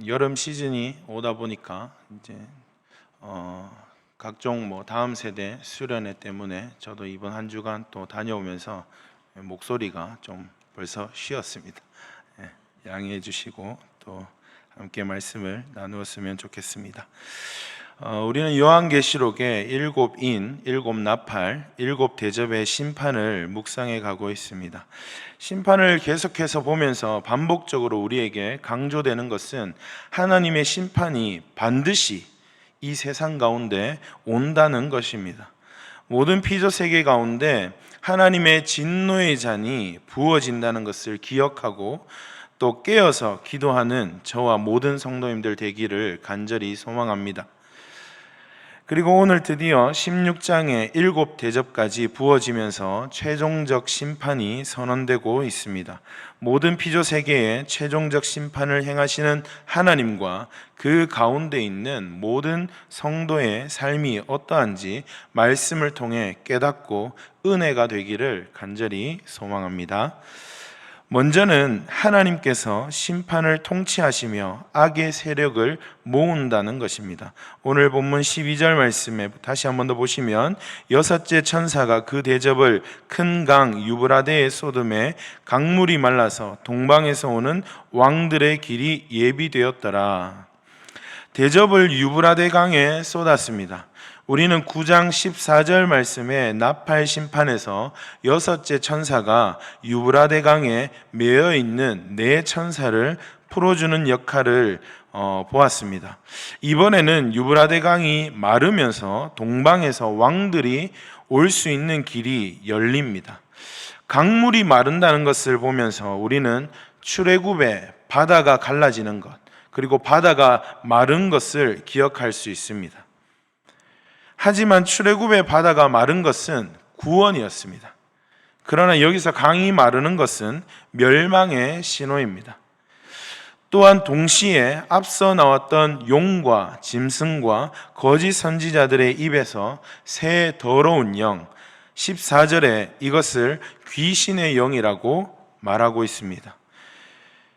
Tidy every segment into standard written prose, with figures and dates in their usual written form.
여름 시즌이 오다 보니까 이제 각종 다음 세대 수련회 때문에 저도 이번 한 주간 또 다녀오면서 목소리가 좀 벌써 쉬었습니다. 양해해 주시고 또 함께 말씀을 나누었으면 좋겠습니다. 우리는 요한계시록의 일곱 인, 일곱 나팔, 일곱 대접의 심판을 묵상해 가고 있습니다. 심판을 계속해서 보면서 반복적으로 우리에게 강조되는 것은 하나님의 심판이 반드시 이 세상 가운데 온다는 것입니다. 모든 피조 세계 가운데 하나님의 진노의 잔이 부어진다는 것을 기억하고 또 깨어서 기도하는 저와 모든 성도님들 되기를 간절히 소망합니다. 그리고 오늘 드디어 16장의 일곱 대접까지 부어지면서 최종적 심판이 선언되고 있습니다. 모든 피조 세계에 최종적 심판을 행하시는 하나님과 그 가운데 있는 모든 성도의 삶이 어떠한지 말씀을 통해 깨닫고 은혜가 되기를 간절히 소망합니다. 먼저는 하나님께서 심판을 통치하시며 악의 세력을 모은다는 것입니다. 오늘 본문 12절 말씀에 다시 한 번 더 보시면 여섯째 천사가 그 대접을 큰 강 유브라데에 쏟음에 강물이 말라서 동방에서 오는 왕들의 길이 예비되었더라. 대접을 유브라데 강에 쏟았습니다. 우리는 9장 14절 말씀에 나팔 심판에서 여섯째 천사가 유브라데 강에 매여 있는 네 천사를 풀어주는 역할을 보았습니다. 이번에는 유브라데 강이 마르면서 동방에서 왕들이 올 수 있는 길이 열립니다. 강물이 마른다는 것을 보면서 우리는 출애굽에 바다가 갈라지는 것, 그리고 바다가 마른 것을 기억할 수 있습니다. 하지만 출애굽의 바다가 마른 것은 구원이었습니다. 그러나 여기서 강이 마르는 것은 멸망의 신호입니다. 또한 동시에 앞서 나왔던 용과 짐승과 거짓 선지자들의 입에서 새 더러운 영, 14절에 이것을 귀신의 영이라고 말하고 있습니다.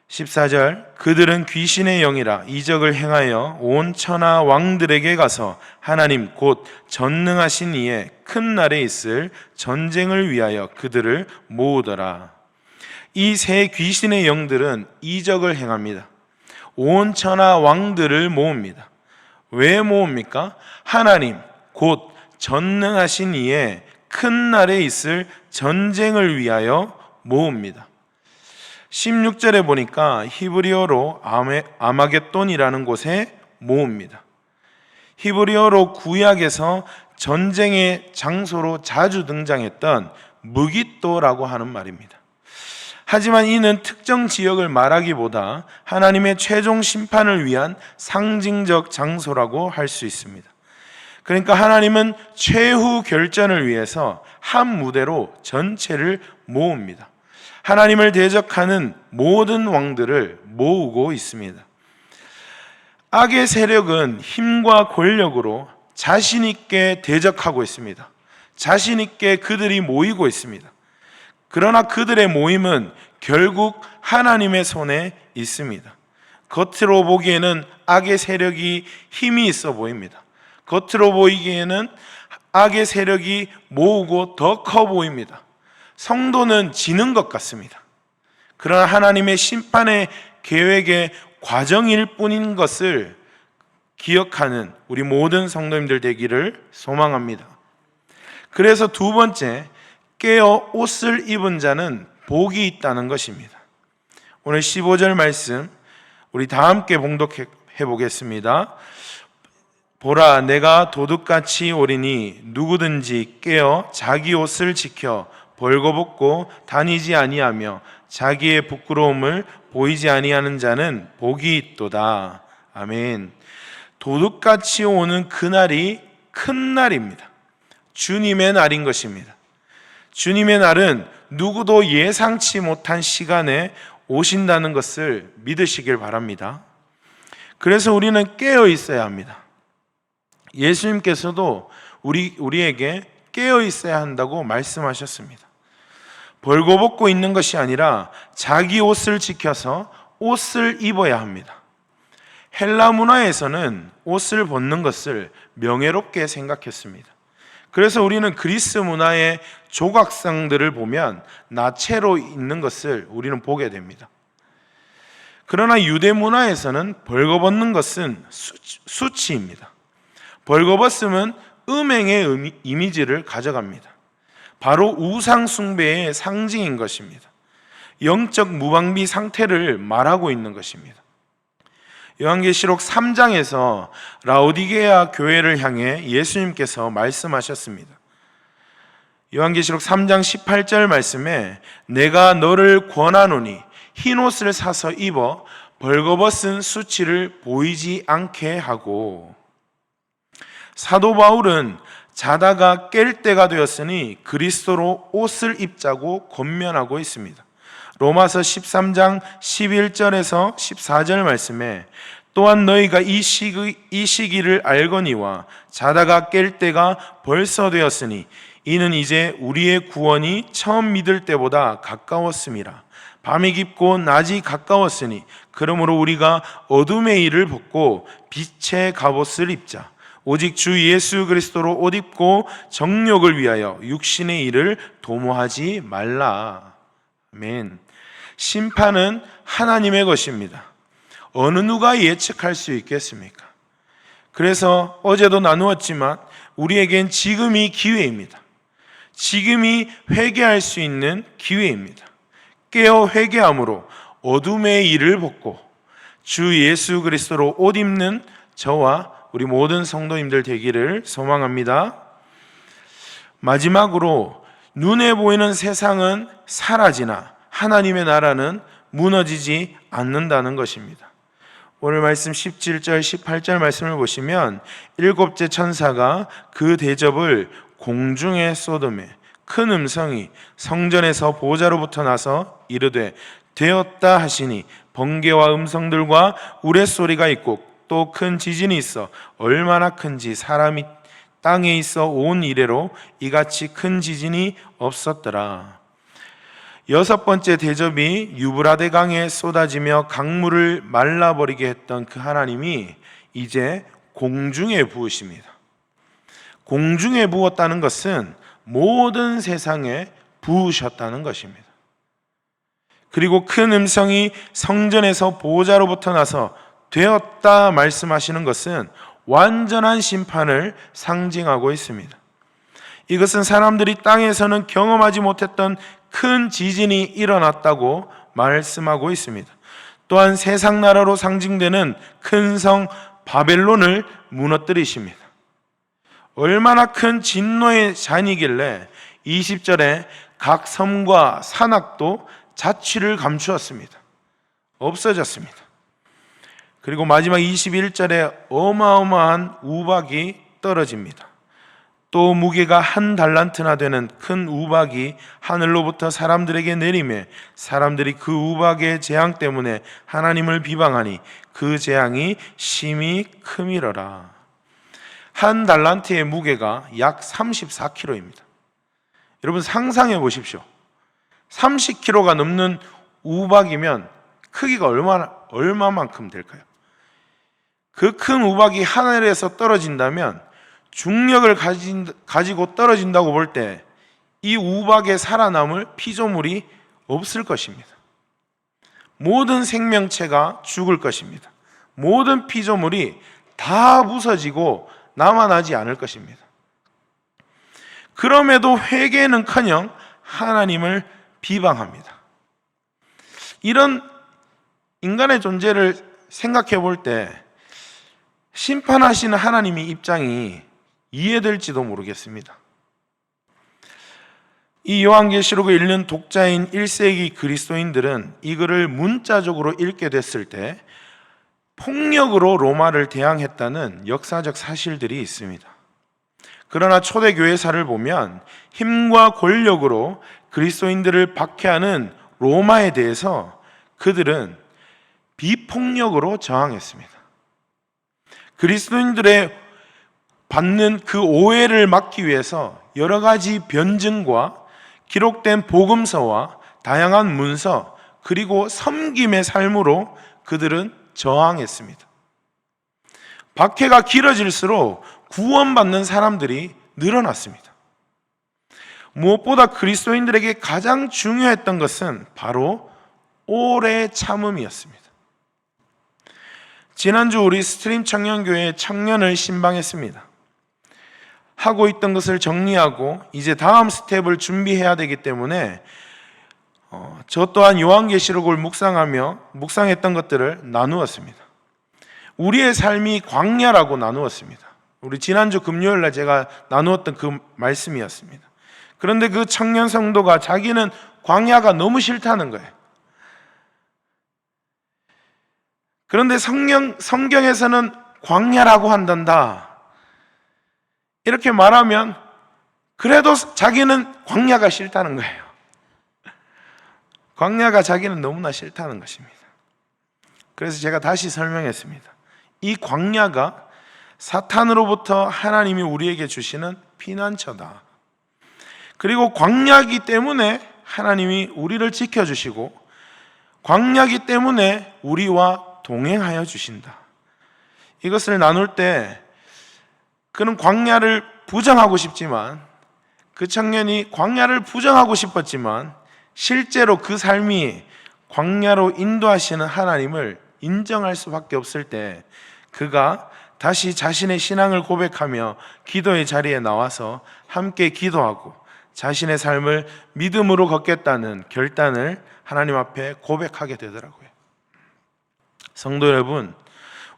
14절, 그들은 귀신의 영이라 이적을 행하여 온 천하 왕들에게 가서 하나님 곧 전능하신 이의 큰 날에 있을 전쟁을 위하여 그들을 모으더라. 이 세 귀신의 영들은 이적을 행합니다. 온 천하 왕들을 모읍니다. 왜 모읍니까? 하나님 곧 전능하신 이의 큰 날에 있을 전쟁을 위하여 모읍니다. 16절에 보니까 히브리어로 아마겟돈이라는 곳에 모읍니다. 히브리어로 구약에서 전쟁의 장소로 자주 등장했던 무깃도라고 하는 말입니다. 하지만 이는 특정 지역을 말하기보다 하나님의 최종 심판을 위한 상징적 장소라고 할 수 있습니다. 그러니까 하나님은 최후 결전을 위해서 한 무대로 전체를 모읍니다. 하나님을 대적하는 모든 왕들을 모으고 있습니다. 악의 세력은 힘과 권력으로 자신 있게 대적하고 있습니다. 자신 있게 그들이 모이고 있습니다. 그러나 그들의 모임은 결국 하나님의 손에 있습니다. 겉으로 보기에는 악의 세력이 힘이 있어 보입니다. 겉으로 보이기에는 악의 세력이 모으고 더 커 보입니다. 성도는 지는 것 같습니다. 그러나 하나님의 심판의 계획의 과정일 뿐인 것을 기억하는 우리 모든 성도님들 되기를 소망합니다. 그래서 두 번째, 깨어 옷을 입은 자는 복이 있다는 것입니다. 오늘 15절 말씀 우리 다 함께 봉독해 보겠습니다. 보라, 내가 도둑같이 오리니 누구든지 깨어 자기 옷을 지켜 벌거벗고 다니지 아니하며 자기의 부끄러움을 보이지 아니하는 자는 복이 있도다. 아멘. 도둑같이 오는 그날이 큰 날입니다. 주님의 날인 것입니다. 주님의 날은 누구도 예상치 못한 시간에 오신다는 것을 믿으시길 바랍니다. 그래서 우리는 깨어 있어야 합니다. 예수님께서도 우리에게 깨어 있어야 한다고 말씀하셨습니다. 벌거벗고 있는 것이 아니라 자기 옷을 지켜서 옷을 입어야 합니다. 헬라 문화에서는 옷을 벗는 것을 명예롭게 생각했습니다. 그래서 우리는 그리스 문화의 조각상들을 보면 나체로 있는 것을 우리는 보게 됩니다. 그러나 유대 문화에서는 벌거벗는 것은 수치입니다. 벌거벗음은 음행의 이미지를 가져갑니다. 바로 우상 숭배의 상징인 것입니다. 영적 무방비 상태를 말하고 있는 것입니다. 요한계시록 3장에서 라오디게아 교회를 향해 예수님께서 말씀하셨습니다. 요한계시록 3장 18절 말씀에 내가 너를 권하노니 흰옷을 사서 입어 벌거벗은 수치를 보이지 않게 하고, 사도 바울은 자다가 깰 때가 되었으니 그리스도로 옷을 입자고 권면하고 있습니다. 로마서 13장 11절에서 14절 말씀에 또한 너희가 이 시기를 알거니와 자다가 깰 때가 벌써 되었으니 이는 이제 우리의 구원이 처음 믿을 때보다 가까웠음이라. 밤이 깊고 낮이 가까웠으니 그러므로 우리가 어둠의 일을 벗고 빛의 갑옷을 입자. 오직 주 예수 그리스도로 옷 입고 정욕을 위하여 육신의 일을 도모하지 말라. 아멘. 심판은 하나님의 것입니다. 어느 누가 예측할 수 있겠습니까? 그래서 어제도 나누었지만 우리에겐 지금이 기회입니다. 지금이 회개할 수 있는 기회입니다. 깨어 회개함으로 어둠의 일을 벗고 주 예수 그리스도로 옷 입는 저와 우리 모든 성도님들 되기를 소망합니다. 마지막으로 눈에 보이는 세상은 사라지나 하나님의 나라는 무너지지 않는다는 것입니다. 오늘 말씀 17절 18절 말씀을 보시면 일곱째 천사가 그 대접을 공중에 쏟음에 큰 음성이 성전에서 보좌로부터 나서 이르되 되었다 하시니 번개와 음성들과 우레소리가 있고 또 큰 지진이 있어 얼마나 큰지 사람이 땅에 있어 온 이래로 이같이 큰 지진이 없었더라. 여섯 번째 대접이 유브라데 강에 쏟아지며 강물을 말라버리게 했던 그 하나님이 이제 공중에 부으십니다. 공중에 부었다는 것은 모든 세상에 부으셨다는 것입니다. 그리고 큰 음성이 성전에서 보좌로부터 나서 되었다 말씀하시는 것은 완전한 심판을 상징하고 있습니다. 이것은 사람들이 땅에서는 경험하지 못했던 큰 지진이 일어났다고 말씀하고 있습니다. 또한 세상 나라로 상징되는 큰 성 바벨론을 무너뜨리십니다. 얼마나 큰 진노의 잔이길래 20절에 각 섬과 산악도 자취를 감추었습니다. 없어졌습니다. 그리고 마지막 21절에 어마어마한 우박이 떨어집니다. 또 무게가 한 달란트나 되는 큰 우박이 하늘로부터 사람들에게 내리매 사람들이 그 우박의 재앙 때문에 하나님을 비방하니 그 재앙이 심히 크미러라. 한 달란트의 무게가 약 34kg입니다. 여러분 상상해 보십시오. 30kg가 넘는 우박이면 크기가 얼마만큼 될까요? 그 큰 우박이 하늘에서 떨어진다면 중력을 가지고 떨어진다고 볼 때 이 우박에 살아남을 피조물이 없을 것입니다. 모든 생명체가 죽을 것입니다. 모든 피조물이 다 부서지고 남아나지 않을 것입니다. 그럼에도 회개는커녕 하나님을 비방합니다. 이런 인간의 존재를 생각해 볼 때 심판하시는 하나님의 입장이 이해될지도 모르겠습니다. 이 요한계시록을 읽는 독자인 1세기 그리스도인들은 이 글을 문자적으로 읽게 됐을 때 폭력으로 로마를 대항했다는 역사적 사실들이 있습니다. 그러나 초대교회사를 보면 힘과 권력으로 그리스도인들을 박해하는 로마에 대해서 그들은 비폭력으로 저항했습니다. 그리스도인들의 받는 그 오해를 막기 위해서 여러 가지 변증과 기록된 복음서와 다양한 문서 그리고 섬김의 삶으로 그들은 저항했습니다. 박해가 길어질수록 구원받는 사람들이 늘어났습니다. 무엇보다 그리스도인들에게 가장 중요했던 것은 바로 오래 참음이었습니다. 지난주 우리 스트림 청년교회 청년을 신방했습니다. 하고 있던 것을 정리하고 이제 다음 스텝을 준비해야 되기 때문에 저 또한 요한계시록을 묵상했던 것들을 나누었습니다. 우리의 삶이 광야라고 나누었습니다. 우리 지난주 금요일날 제가 나누었던 그 말씀이었습니다. 그런데 그 청년 성도가 자기는 광야가 너무 싫다는 거예요. 그런데 성경에서는 광야라고 한단다 이렇게 말하면 그래도 자기는 광야가 싫다는 거예요. 광야가 자기는 너무나 싫다는 것입니다. 그래서 제가 다시 설명했습니다. 이 광야가 사탄으로부터 하나님이 우리에게 주시는 피난처다. 그리고 광야이기 때문에 하나님이 우리를 지켜주시고 광야이기 때문에 우리와 동행하여 주신다. 이것을 나눌 때 그는 광야를 부정하고 싶지만, 그 청년이 광야를 부정하고 싶었지만 실제로 그 삶이 광야로 인도하시는 하나님을 인정할 수밖에 없을 때 그가 다시 자신의 신앙을 고백하며 기도의 자리에 나와서 함께 기도하고 자신의 삶을 믿음으로 걷겠다는 결단을 하나님 앞에 고백하게 되더라고요. 성도 여러분,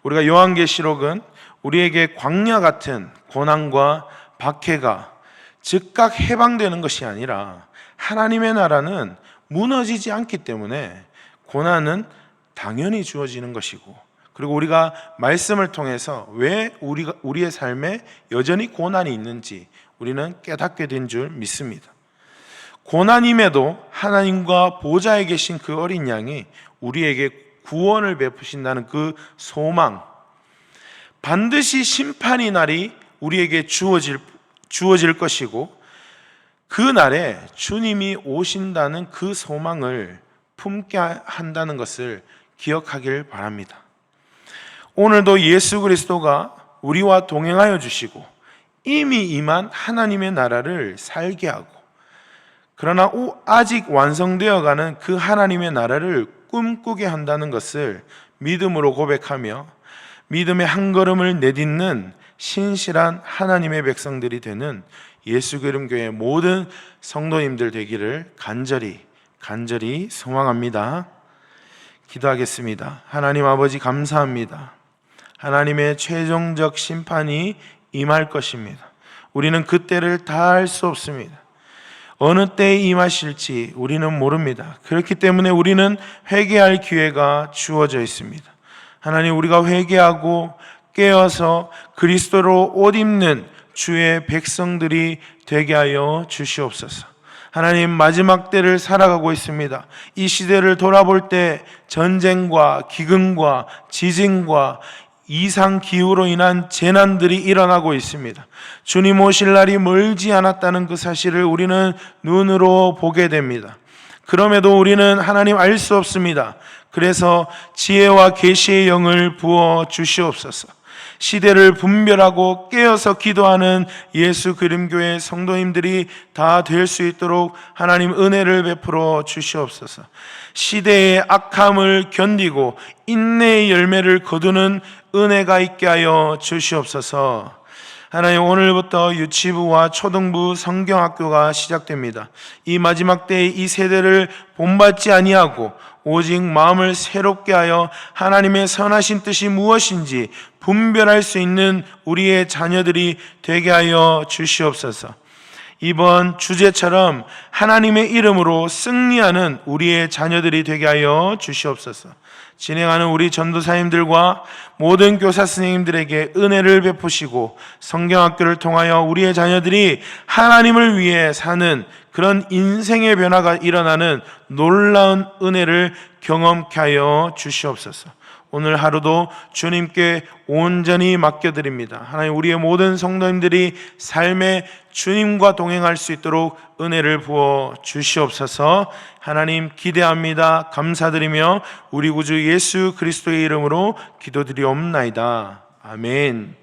우리가 요한계시록은 우리에게 광야 같은 고난과 박해가 즉각 해방되는 것이 아니라 하나님의 나라는 무너지지 않기 때문에 고난은 당연히 주어지는 것이고, 그리고 우리가 말씀을 통해서 왜 우리의 삶에 여전히 고난이 있는지 우리는 깨닫게 된 줄 믿습니다. 고난임에도 하나님과 보좌에 계신 그 어린 양이 우리에게 구원을 베푸신다는 그 소망, 반드시 심판의 날이 우리에게 주어질 것이고 그 날에 주님이 오신다는 그 소망을 품게 한다는 것을 기억하길 바랍니다. 오늘도 예수 그리스도가 우리와 동행하여 주시고 이미 임한 하나님의 나라를 살게 하고, 그러나 아직 완성되어가는 그 하나님의 나라를 꿈꾸게 한다는 것을 믿음으로 고백하며 믿음의 한 걸음을 내딛는 신실한 하나님의 백성들이 되는 예수그림교회 모든 성도님들 되기를 간절히 소망합니다. 기도하겠습니다. 하나님 아버지, 감사합니다. 하나님의 최종적 심판이 임할 것입니다. 우리는 그때를 다 알 수 없습니다. 어느 때에 임하실지 우리는 모릅니다. 그렇기 때문에 우리는 회개할 기회가 주어져 있습니다. 하나님, 우리가 회개하고 깨어서 그리스도로 옷 입는 주의 백성들이 되게 하여 주시옵소서. 하나님, 마지막 때를 살아가고 있습니다. 이 시대를 돌아볼 때 전쟁과 기근과 지진과 이상기후로 인한 재난들이 일어나고 있습니다. 주님 오실 날이 멀지 않았다는 그 사실을 우리는 눈으로 보게 됩니다. 그럼에도 우리는 하나님 알 수 없습니다. 그래서 지혜와 계시의 영을 부어 주시옵소서. 시대를 분별하고 깨어서 기도하는 예수 그림교회 성도님들이 다 될 수 있도록 하나님 은혜를 베풀어 주시옵소서. 시대의 악함을 견디고 인내의 열매를 거두는 은혜가 있게 하여 주시옵소서. 하나님, 오늘부터 유치부와 초등부 성경학교가 시작됩니다. 이 마지막 때에 이 세대를 본받지 아니하고 오직 마음을 새롭게 하여 하나님의 선하신 뜻이 무엇인지 분별할 수 있는 우리의 자녀들이 되게 하여 주시옵소서. 이번 주제처럼 하나님의 이름으로 승리하는 우리의 자녀들이 되게 하여 주시옵소서. 진행하는 우리 전도사님들과 모든 교사 선생님들에게 은혜를 베푸시고 성경학교를 통하여 우리의 자녀들이 하나님을 위해 사는 그런 인생의 변화가 일어나는 놀라운 은혜를 경험케 하여 주시옵소서. 오늘 하루도 주님께 온전히 맡겨드립니다. 하나님, 우리의 모든 성도님들이 삶에 주님과 동행할 수 있도록 은혜를 부어 주시옵소서. 하나님, 기대합니다. 감사드리며 우리 구주 예수 그리스도의 이름으로 기도드리옵나이다. 아멘.